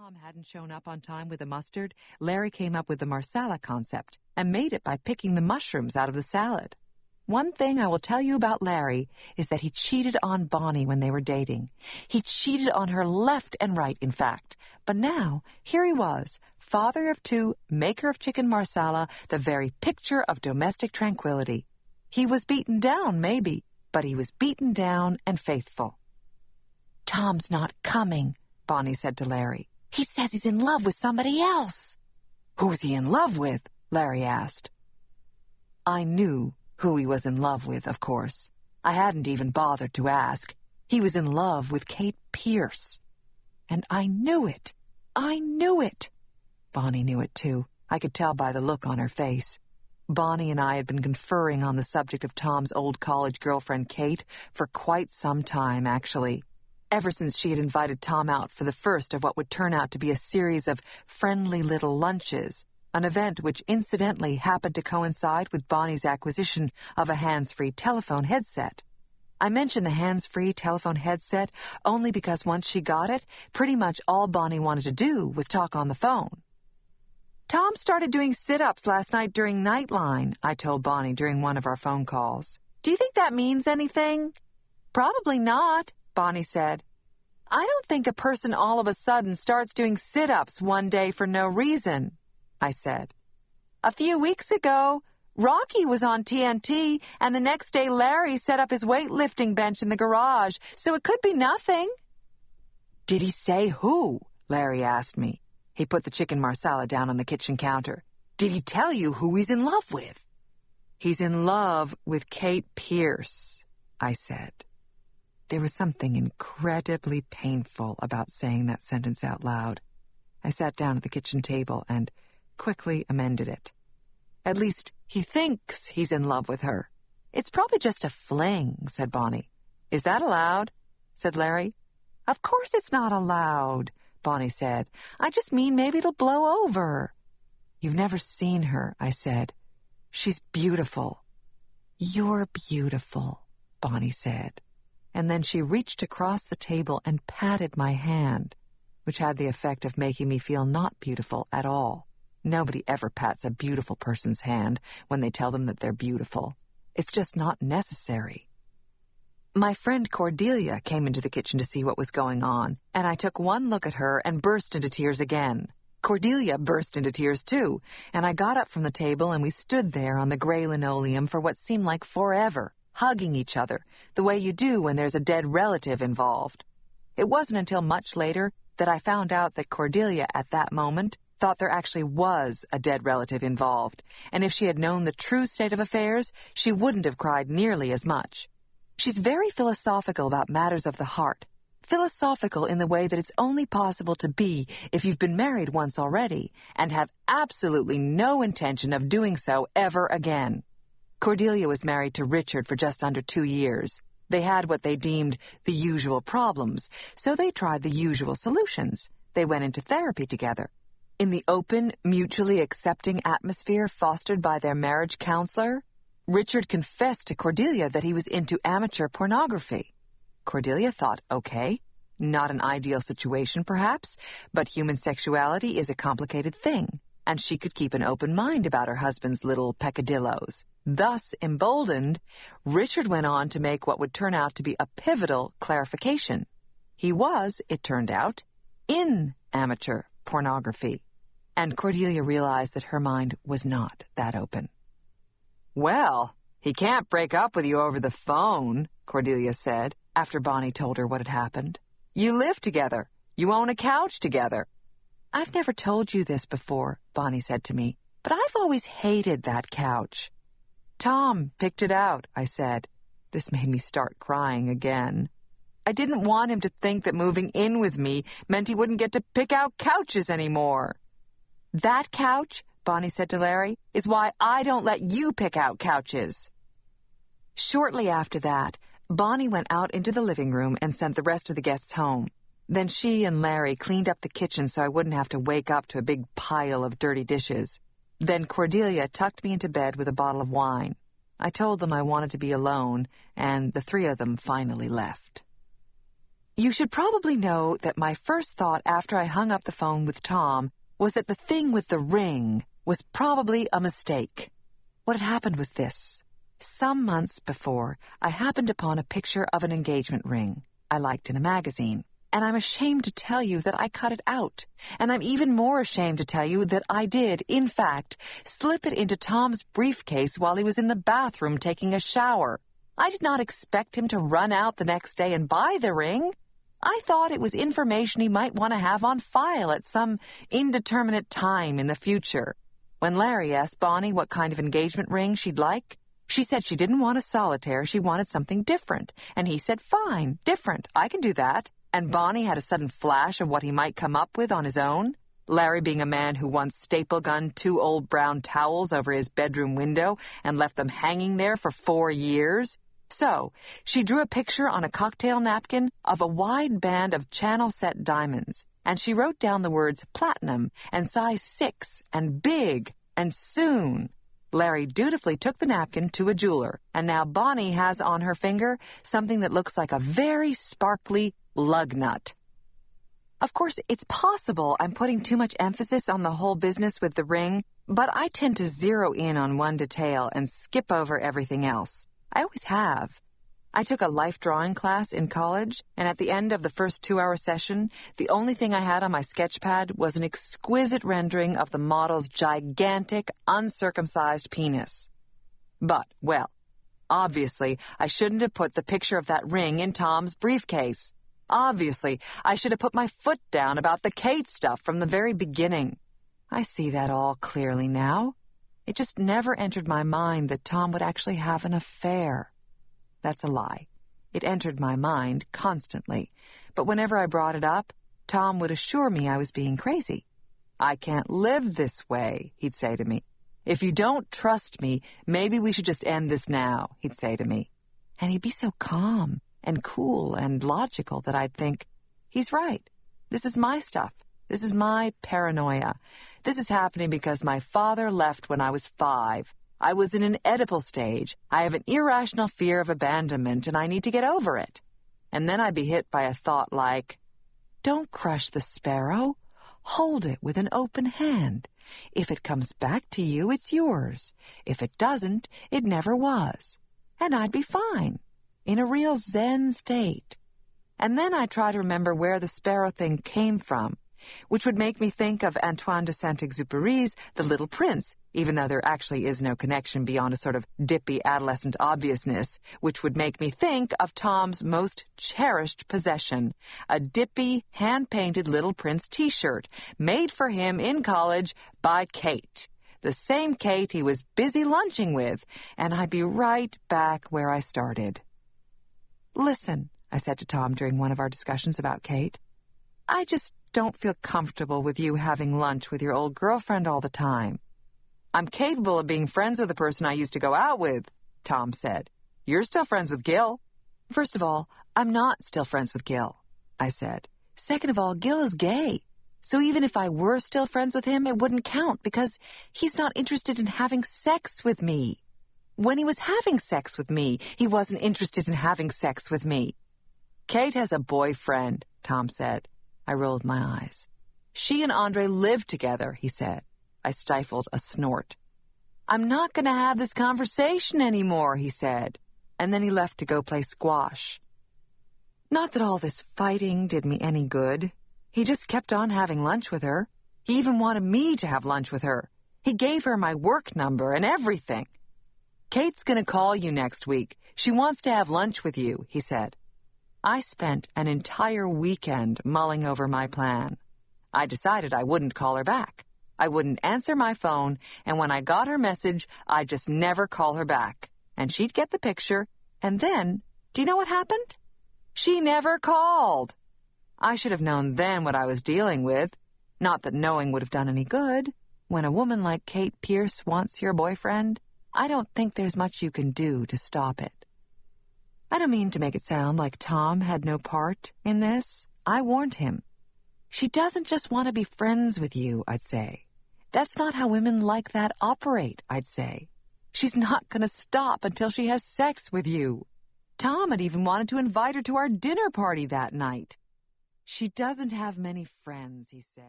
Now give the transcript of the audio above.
Tom hadn't shown up on time with the mustard, Larry came up with the marsala concept and made it by picking the mushrooms out of the salad. One thing I will tell you about Larry is that he cheated on Bonnie when they were dating. He cheated on her left and right, in fact. But now, here he was, father of two, maker of chicken marsala, the very picture of domestic tranquility. He was beaten down, maybe, but he was beaten down and faithful. "Tom's not coming," Bonnie said to Larry. "He says he's in love with somebody else." "Who's he in love with?" Larry asked. I knew who he was in love with, of course. I hadn't even bothered to ask. He was in love with Kate Pierce. And I knew it. I knew it. Bonnie knew it, too. I could tell by the look on her face. Bonnie and I had been conferring on the subject of Tom's old college girlfriend, Kate, for quite some time, actually. Ever since she had invited Tom out for the first of what would turn out to be a series of friendly little lunches, an event which incidentally happened to coincide with Bonnie's acquisition of a hands-free telephone headset. I mention the hands-free telephone headset only because once she got it, pretty much all Bonnie wanted to do was talk on the phone. "Tom started doing sit-ups last night during Nightline," I told Bonnie during one of our phone calls. "Do you think that means anything?" "Probably not," Bonnie said. "I don't think a person all of a sudden starts doing sit-ups one day for no reason," I said. "A few weeks ago, Rocky was on TNT, and the next day Larry set up his weightlifting bench in the garage, so it could be nothing." "Did he say who?" Larry asked me. He put the chicken marsala down on the kitchen counter. "Did he tell you who he's in love with?" "He's in love with Kate Pierce," I said. There was something incredibly painful about saying that sentence out loud. I sat down at the kitchen table and quickly amended it. "At least he thinks he's in love with her." "It's probably just a fling," said Bonnie. "Is that allowed?" said Larry. "Of course it's not allowed," Bonnie said. "I just mean maybe it'll blow over." "You've never seen her," I said. "She's beautiful." "You're beautiful," Bonnie said. And then she reached across the table and patted my hand, which had the effect of making me feel not beautiful at all. Nobody ever pats a beautiful person's hand when they tell them that they're beautiful. It's just not necessary. My friend Cordelia came into the kitchen to see what was going on, and I took one look at her and burst into tears again. Cordelia burst into tears too, and I got up from the table and we stood there on the gray linoleum for what seemed like forever, hugging each other, the way you do when there's a dead relative involved. It wasn't until much later that I found out that Cordelia, at that moment, thought there actually was a dead relative involved, and if she had known the true state of affairs, she wouldn't have cried nearly as much. She's very philosophical about matters of the heart, philosophical in the way that it's only possible to be if you've been married once already and have absolutely no intention of doing so ever again. Cordelia was married to Richard for just under 2 years. They had what they deemed the usual problems, so they tried the usual solutions. They went into therapy together. In the open, mutually accepting atmosphere fostered by their marriage counselor, Richard confessed to Cordelia that he was into amateur pornography. Cordelia thought, okay, not an ideal situation perhaps, but human sexuality is a complicated thing, and she could keep an open mind about her husband's little peccadillos. Thus emboldened, Richard went on to make what would turn out to be a pivotal clarification. He was, it turned out, in amateur pornography, and Cordelia realized that her mind was not that open. "Well, he can't break up with you over the phone," Cordelia said, after Bonnie told her what had happened. "You live together. You own a couch together." "I've never told you this before," Bonnie said to me, "but I've always hated that couch." "Tom picked it out," I said. This made me start crying again. I didn't want him to think that moving in with me meant he wouldn't get to pick out couches anymore. "That couch," Bonnie said to Larry, "is why I don't let you pick out couches." Shortly after that, Bonnie went out into the living room and sent the rest of the guests home. Then she and Larry cleaned up the kitchen so I wouldn't have to wake up to a big pile of dirty dishes. Then Cordelia tucked me into bed with a bottle of wine. I told them I wanted to be alone, and the three of them finally left. You should probably know that my first thought after I hung up the phone with Tom was that the thing with the ring was probably a mistake. What had happened was this. Some months before, I happened upon a picture of an engagement ring I liked in a magazine, and I'm ashamed to tell you that I cut it out, and I'm even more ashamed to tell you that I did, in fact, slip it into Tom's briefcase while he was in the bathroom taking a shower. I did not expect him to run out the next day and buy the ring. I thought it was information he might want to have on file at some indeterminate time in the future. When Larry asked Bonnie what kind of engagement ring she'd like, she said she didn't want a solitaire, she wanted something different. And he said, fine, different, I can do that. And Bonnie had a sudden flash of what he might come up with on his own. Larry being a man who once staple-gunned 2 old brown towels over his bedroom window and left them hanging there for 4 years. So, she drew a picture on a cocktail napkin of a wide band of channel-set diamonds, and she wrote down the words platinum and size 6 and big and soon. Larry dutifully took the napkin to a jeweler, and now Bonnie has on her finger something that looks like a very sparkly lug nut. Of course, it's possible I'm putting too much emphasis on the whole business with the ring, but I tend to zero in on one detail and skip over everything else. I always have. I took a life drawing class in college, and at the end of the first 2-hour session, the only thing I had on my sketch pad was an exquisite rendering of the model's gigantic, uncircumcised penis. But, well, obviously, I shouldn't have put the picture of that ring in Tom's briefcase. Obviously, I should have put my foot down about the Kate stuff from the very beginning. I see that all clearly now. It just never entered my mind that Tom would actually have an affair. That's a lie. It entered my mind constantly, but whenever I brought it up, Tom would assure me I was being crazy. I can't live this way, he'd say to me. If you don't trust me, maybe we should just end this now, he'd say to me. And he'd be so calm and cool and logical that I'd think, he's right. This is my stuff. This is my paranoia. This is happening because my father left when I was 5. I was in an Oedipal stage. I have an irrational fear of abandonment, and I need to get over it. And then I'd be hit by a thought like, don't crush the sparrow. Hold it with an open hand. If it comes back to you, it's yours. If it doesn't, it never was. And I'd be fine, in a real Zen state. And then I'd try to remember where the sparrow thing came from, which would make me think of Antoine de Saint-Exupéry's The Little Prince, even though there actually is no connection beyond a sort of dippy adolescent obviousness, which would make me think of Tom's most cherished possession, a dippy, hand-painted Little Prince t-shirt made for him in college by Kate, the same Kate he was busy lunching with, and I'd be right back where I started. Listen, I said to Tom during one of our discussions about Kate, I just don't feel comfortable with you having lunch with your old girlfriend all the time. I'm capable of being friends with the person I used to go out with, Tom said. You're still friends with Gil. First of all, I'm not still friends with Gil, I said. Second of all, Gil is gay. So even if I were still friends with him, it wouldn't count because he's not interested in having sex with me. When he was having sex with me, he wasn't interested in having sex with me. Kate has a boyfriend, Tom said. I rolled my eyes. She and Andre live together, he said. I stifled a snort. I'm not going to have this conversation anymore, he said. And then he left to go play squash. Not that all this fighting did me any good. He just kept on having lunch with her. He even wanted me to have lunch with her. He gave her my work number and everything. Kate's going to call you next week. She wants to have lunch with you, he said. I spent an entire weekend mulling over my plan. I decided I wouldn't call her back. I wouldn't answer my phone, and when I got her message, I'd just never call her back. And she'd get the picture, and then, do you know what happened? She never called. I should have known then what I was dealing with. Not that knowing would have done any good. When a woman like Kate Pierce wants your boyfriend, I don't think there's much you can do to stop it. I don't mean to make it sound like Tom had no part in this. I warned him. She doesn't just want to be friends with you, I'd say. That's not how women like that operate, I'd say. She's not going to stop until she has sex with you. Tom had even wanted to invite her to our dinner party that night. She doesn't have many friends, he said.